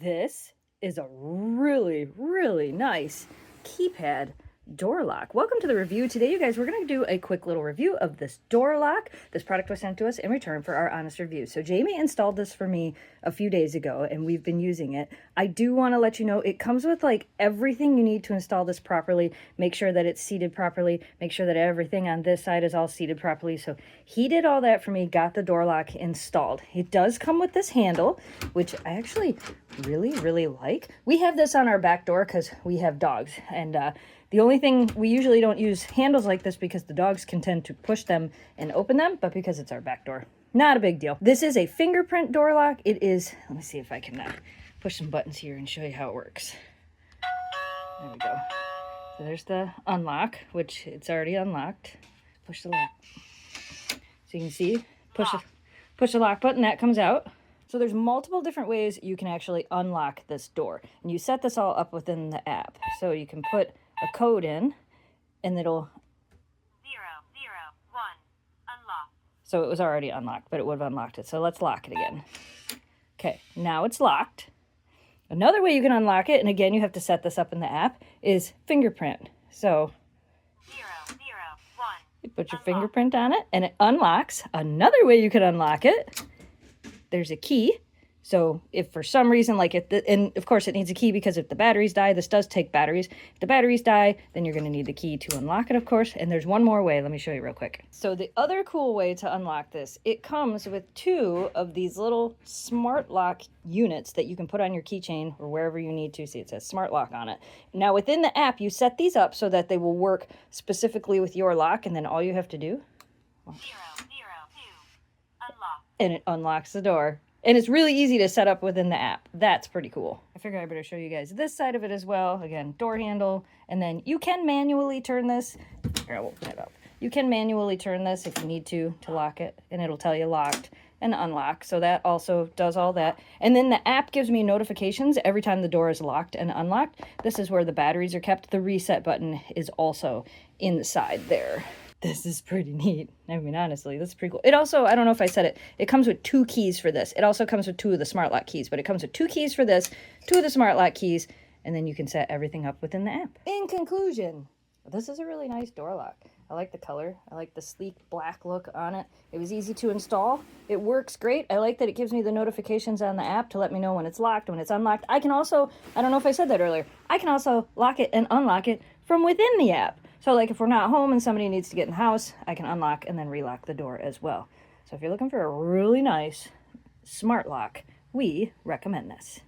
This is a really, really nice keypad door lock. Welcome to the review. Today, you guys, we're going to do a quick little review of this door lock. This product was sent to us in return for our honest review. So Jamie installed this for me a few days ago, and we've been using it. I do want to let you know it comes with like everything you need to install this properly. Make sure that it's seated properly. Make sure that everything on this side is all seated properly. So he did all that for me, got the door lock installed. It does come with this handle, which I actually really like. We have this on our back door because we have dogs, and the only thing, we usually don't use handles like this because the dogs can tend to push them and open them, but because it's our back door, not a big deal. This is a fingerprint door lock. It is, let me see if I can push some buttons here and show you how it works. There we go. So there's the unlock, which it's already unlocked. Push the lock. So you can see, push the lock button, that comes out. So there's multiple different ways you can actually unlock this door. And you set this all up within the app. So you can put a code in, and it'll 001 unlock. So it was already unlocked, but it would have unlocked it. So let's lock it again. Okay, now it's locked. Another way you can unlock it, and again you have to set this up in the app, is fingerprint. So 001. You put your fingerprint on it, and it unlocks. Another way you can unlock it, there's a key. So if for some reason, and of course it needs a key because if the batteries die, this does take batteries. If the batteries die, then you're going to need the key to unlock it, of course. And there's one more way. Let me show you real quick. So the other cool way to unlock this, it comes with two of these little smart lock units that you can put on your keychain or wherever you need to. See, it says smart lock on it. Now within the app, you set these up so that they will work specifically with your lock. And then all you have to do, 002 unlock. And it unlocks the door. And it's really easy to set up within the app. That's pretty cool. I figured I better show you guys this side of it as well. Again, door handle. And then you can manually turn this. Here, I'll open it up. You can manually turn this if you need to lock it. And it'll tell you locked and unlock. So that also does all that. And then the app gives me notifications every time the door is locked and unlocked. This is where the batteries are kept. The reset button is also inside there. This is pretty neat. I mean, honestly, this is pretty cool. It also, I don't know if I said it, it comes with two keys for this. It also comes with two of the smart lock keys, but it comes with two keys for this, two of the smart lock keys, and then you can set everything up within the app. In conclusion, this is a really nice door lock. I like the color. I like the sleek black look on it. It was easy to install. It works great. I like that it gives me the notifications on the app to let me know when it's locked, when it's unlocked. I can also, I don't know if I said that earlier, I can also lock it and unlock it from within the app. So like if we're not home and somebody needs to get in the house, I can unlock and then relock the door as well. So if you're looking for a really nice smart lock, we recommend this.